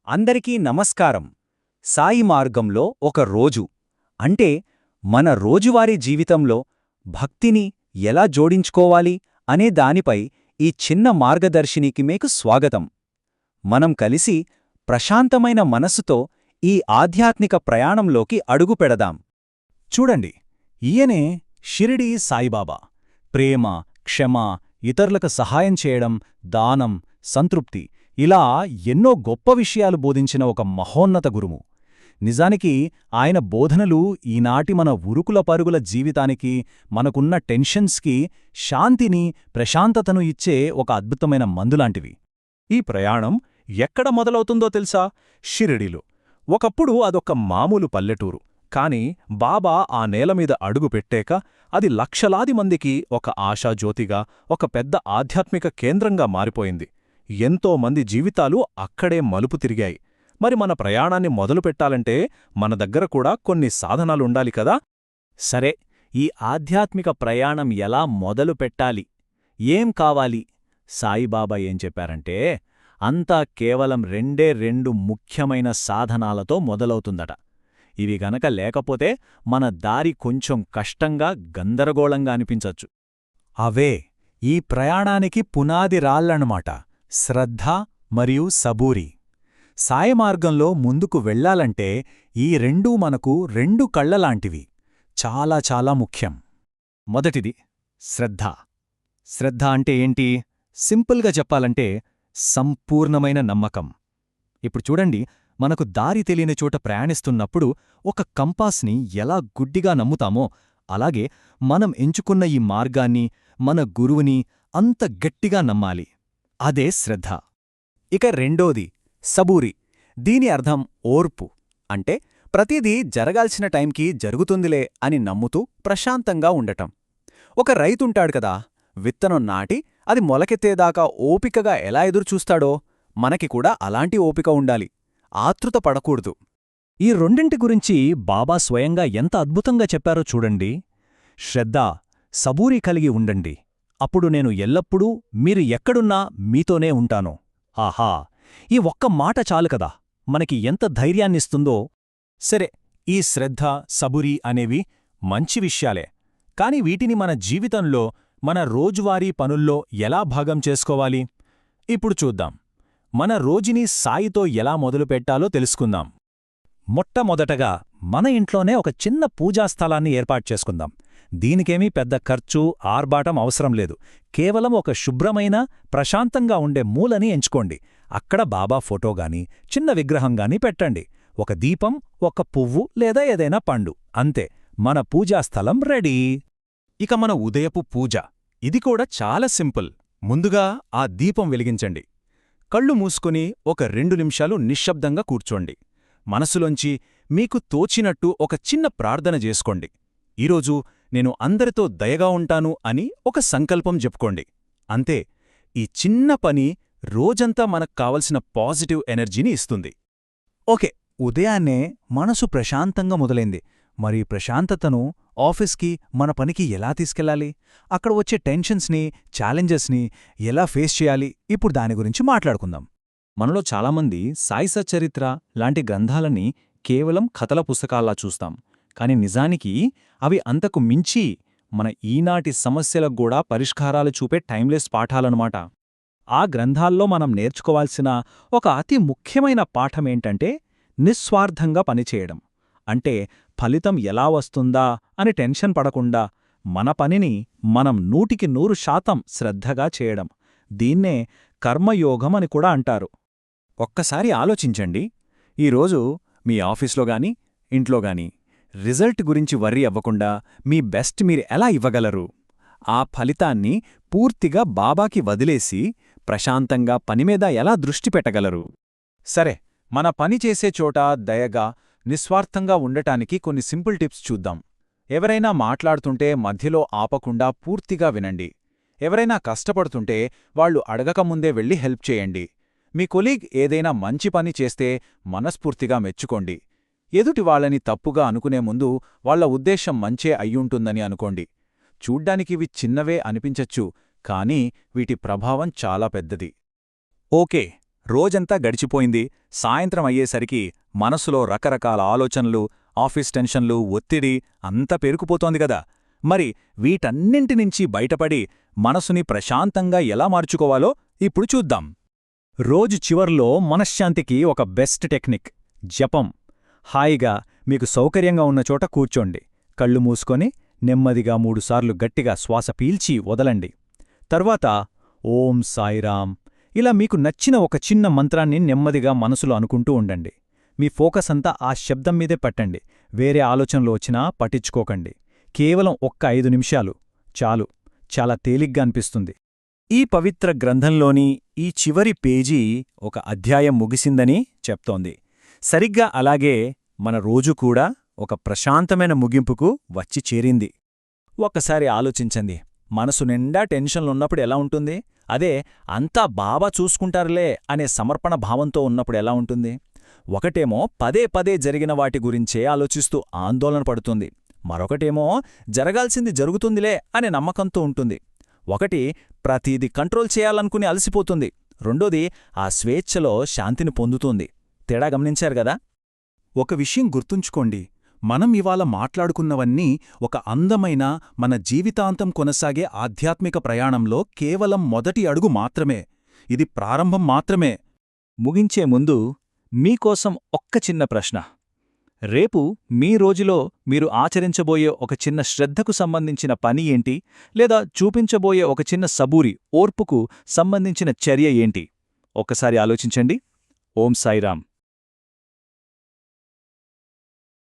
అందరికీ నమస్కారం. సాయి మార్గంలో ఒక రోజు అంటే మన రోజువారీ జీవితంలో భక్తిని ఎలా జోడించుకోవాలి అనే దానిపై ఈ చిన్న మార్గదర్శినికి మీకు స్వాగతం. మనం కలిసి ప్రశాంతమైన మనసుతో ఈ ఆధ్యాత్మిక ప్రయాణంలోకి అడుగుపెడదాం. చూడండి, ఈయనే షిరిడీ సాయిబాబా. ప్రేమ, క్షమ, ఇతరులకు సహాయం చేయడం, దానం, సంతృప్తి ఇలా ఎన్నో గొప్ప విషయాలు బోధించిన ఒక మహోన్నత గురువు. నిజానికి ఆయన బోధనలు ఈనాటి మన ఉరుకుల పరుగుల జీవితానికి, మనకున్న టెన్షన్స్కి శాంతిని, ప్రశాంతతను ఇచ్చే ఒక అద్భుతమైన మందులాంటివి. ఈ ప్రయాణం ఎక్కడ మొదలవుతుందో తెలుసా? షిరిడీలో. ఒకప్పుడు అదొక మామూలు పల్లెటూరు. కాని బాబా ఆ నేలమీద అడుగు పెట్టాక అది లక్షలాది మందికి ఒక ఆశాజ్యోతిగా, ఒక పెద్ద ఆధ్యాత్మిక కేంద్రంగా మారిపోయింది. ఎంతో మంది జీవితాలు అక్కడే మలుపు తిరిగాయి. మరి మన ప్రయాణాన్ని మొదలుపెట్టాలంటే మన దగ్గర కూడా కొన్ని సాధనాలుండాలి కదా? సరే, ఈ ఆధ్యాత్మిక ప్రయాణం ఎలా మొదలు పెట్టాలి, ఏం కావాలి? సాయిబాబా ఏం చెప్పారంటే, అంతా కేవలం రెండు ముఖ్యమైన సాధనాలతో మొదలవుతుందట. ఇవి గనక లేకపోతే మన దారి కొంచెం కష్టంగా, గందరగోళంగా అనిపించచ్చు. అవే ఈ ప్రయాణానికి పునాది రాళ్లన్నమాట. శ్రద్ధ మరియు సబూరి. సాయమార్గంలో ముందుకు వెళ్లాలంటే ఈ రెండూ మనకు రెండు కళ్లలాంటివి. చాలా చాలా ముఖ్యం. మొదటిది శ్రద్ధ. శ్రద్ధ అంటే ఏంటి? సింపుల్గా చెప్పాలంటే సంపూర్ణమైన నమ్మకం. ఇప్పుడు చూడండి, మనకు దారి తెలియని చోట ప్రయాణిస్తున్నప్పుడు ఒక కంపాస్ని ఎలా గుడ్డిగా నమ్ముతామో, అలాగే మనం ఎంచుకున్న ఈ మార్గాన్ని, మన గురువుని అంత గట్టిగా నమ్మాలి. అదే శ్రద్ధ. ఇక రెండోది సబూరి. దీని అర్థం ఓర్పు. అంటే ప్రతిదీ జరగాల్సిన టైంకి జరుగుతుందిలే అని నమ్ముతూ ప్రశాంతంగా ఉండటం. ఒక రైతుంటాడు కదా, విత్తనం నాటి అది మొలకెత్తేదాకా ఓపికగా ఎలా ఎదురుచూస్తాడో, మనకి కూడా అలాంటి ఓపిక ఉండాలి. ఆతృత పడకూడదు. ఈ రెండింటి గురించి బాబా స్వయంగా ఎంత అద్భుతంగా చెప్పారో చూడండి. శ్రద్ధ, సబూరి కలిగి ఉండండి. అప్పుడు నేను ఎల్లప్పుడూ మీరు ఎక్కడున్నా మీతోనే ఉంటాను. ఆహా, ఈ ఒక్క మాట చాలు కదా మనకి ఎంత ధైర్యాన్నిస్తుందో. సరే, ఈ శ్రద్ధ, సబురి అనేవి మంచి విషయాలే. కాని వీటిని మన జీవితంలో, మన రోజువారీ పనుల్లో ఎలా భాగం చేసుకోవాలి? ఇప్పుడు చూద్దాం. మన రోజుని సాయితో ఎలా మొదలుపెట్టాలో తెలుసుకుందాం. మొట్టమొదటగా మన ఇంట్లోనే ఒక చిన్న పూజాస్థలాన్ని ఏర్పాటు చేసుకుందాం. దీనికేమీ పెద్ద ఖర్చు, ఆర్భాటం అవసరం లేదు. కేవలం ఒక శుభ్రమైన, ప్రశాంతంగా ఉండే మూలని ఎంచుకోండి. అక్కడ బాబా ఫోటోగాని, చిన్న విగ్రహంగాని పెట్టండి. ఒక దీపం, ఒక పువ్వు లేదా ఏదైనా పండు, అంతే. మన పూజాస్థలం రెడీ. ఇక మన ఉదయపు పూజ. ఇది కూడా చాలా సింపుల్. ముందుగా ఆ దీపం వెలిగించండి. కళ్ళు మూసుకుని ఒక 2 నిమిషాలు నిశ్శబ్దంగా కూర్చోండి. మనసులోంచి మీకు తోచినట్టు ఒక చిన్న ప్రార్థన చేసుకోండి. ఈరోజు నేను అందరితో దయగా ఉంటాను అని ఒక సంకల్పం చెప్పుకోండి. అంతే. ఈ చిన్న పని రోజంతా మనకు కావలసిన పాజిటివ్ ఎనర్జీని ఇస్తుంది. ఓకే, ఉదయాన్నే మనసు ప్రశాంతంగా మొదలైంది. మరి ప్రశాంతతను ఆఫీస్కి, మన పనికి ఎలా తీసుకెళ్లాలి? అక్కడ వచ్చే టెన్షన్స్ని, ఛాలెంజెస్ని ఎలా ఫేస్ చేయాలి? ఇప్పుడు దాని గురించి మాట్లాడుకుందాం. మనలో చాలామంది సాయి సచ్చరిత్ర లాంటి గ్రంథాలని కేవలం కథల పుస్తకాల్లా చూస్తాం. కాని నిజానికి అవి అంతకు మించి మన ఈనాటి సమస్యలకు కూడా పరిష్కారాలు చూపే టైమ్లెస్ పాఠాలన్నమాట. ఆ గ్రంథాల్లో మనం నేర్చుకోవాల్సిన ఒక అతి ముఖ్యమైన పాఠమేంటంటే నిస్వార్థంగా పనిచేయడం. అంటే ఫలితం ఎలా వస్తుందా అని టెన్షన్ పడకుండా మన పనిని మనం 100% శ్రద్ధగా చేయడం. దీన్నే కర్మయోగం అని కూడా అంటారు. ఒక్కసారి ఆలోచించండి. ఈరోజు మీ ఆఫీస్లోగాని, ఇంట్లోగాని రిజల్ట్ గురించి వర్రీ అవ్వకుండా మీ బెస్ట్ మీరు ఎలా ఇవ్వగలరు? ఆ ఫలితాన్ని పూర్తిగా బాబాకి వదిలేసి ప్రశాంతంగా పనిమీద ఎలా దృష్టి పెట్టగలరు? సరే, మన పని చేసే చోట దయగా, నిస్వార్థంగా ఉండటానికి కొన్ని సింపుల్ టిప్స్ చూద్దాం. ఎవరైనా మాట్లాడుతుంటే మధ్యలో ఆపకుండా పూర్తిగా వినండి. ఎవరైనా కష్టపడుతుంటే వాళ్లు అడగకముందే వెళ్ళి హెల్ప్ చేయండి. మీ కొలీగ్ ఏదైనా మంచి పని చేస్తే మనస్ఫూర్తిగా మెచ్చుకోండి. ఎదుటి వాళ్ళని తప్పుగా అనుకునే ముందు వాళ్ల ఉద్దేశం మంచే అయ్యుంటుందని అనుకోండి. చూడ్డానికివి చిన్నవే అనిపించచ్చు, కానీ వీటి ప్రభావం చాలా పెద్దది. ఓకే, రోజంతా గడిచిపోయింది. సాయంత్రం అయ్యేసరికి మనసులో రకరకాల ఆలోచనలు, ఆఫీస్ టెన్షన్లు, ఒత్తిడి అంతా పేరుకుపోతోంది గదా. మరి వీటన్నింటినుంచి బయటపడి మనసుని ప్రశాంతంగా ఎలా మార్చుకోవాలో ఇప్పుడు చూద్దాం. రోజు చివర్లో మనశ్శాంతికి ఒక బెస్ట్ టెక్నిక్ జపం. హాయిగా మీకు సౌకర్యంగా ఉన్న చోట కూర్చోండి. కళ్ళు మూసుకొని నెమ్మదిగా 3 సార్లు గట్టిగా శ్వాస పీల్చి వదలండి. తర్వాత ఓం సాయిరాం ఇలా మీకు నచ్చిన ఒక చిన్న మంత్రాన్ని నెమ్మదిగా మనసులో అనుకుంటూ ఉండండి. మీ ఫోకస్ అంతా ఆ శబ్దం మీదే పెట్టండి. వేరే ఆలోచనలు వచ్చినా పట్టించుకోకండి. కేవలం ఒక్క 5 నిమిషాలు చాలు. చాలా తేలిగ్గా అనిపిస్తుంది. ఈ పవిత్ర గ్రంథంలోని ఈ చివరి పేజీ ఒక అధ్యాయం ముగిసిందని చెప్తోంది. సరిగ్గా అలాగే మన రోజు కూడా ఒక ప్రశాంతమైన ముగింపుకు వచ్చి చేరింది. ఒక్కసారి ఆలోచించండి, మనసు నిండా టెన్షన్లున్నప్పుడు ఎలా ఉంటుంది? అదే అంతా బాబా చూసుకుంటారులే అనే సమర్పణ భావంతో ఉన్నప్పుడు ఎలా ఉంటుంది? ఒకటేమో పదే పదే జరిగిన వాటి గురించే ఆలోచిస్తూ ఆందోళన పడుతుంది. మరొకటేమో జరగాల్సింది జరుగుతుందిలే అనే నమ్మకంతో ఉంటుంది. ఒకటి ప్రతీది కంట్రోల్ చేయాలనుకుని అలసిపోతుంది. రెండోది ఆ స్వేచ్ఛలో శాంతిని పొందుతుంది. తేడా గమనించారు గదా? ఒక విషయం గుర్తుంచుకోండి, మనం ఇవాళ మాట్లాడుకున్నవన్నీ ఒక అందమైన, మన జీవితాంతం కొనసాగే ఆధ్యాత్మిక ప్రయాణంలో కేవలం మొదటి అడుగు మాత్రమే. ఇది ప్రారంభం మాత్రమే. ముగించే ముందు మీకోసం ఒక్క చిన్న ప్రశ్న. రేపు మీ రోజులో మీరు ఆచరించబోయే ఒక చిన్న శ్రద్ధకు సంబంధించిన పని ఏంటి? లేదా చూపించబోయే ఒక చిన్న సబూరి, ఓర్పుకు సంబంధించిన చర్య ఏంటి? ఒక్కసారి ఆలోచించండి. ఓం సాయిరాం.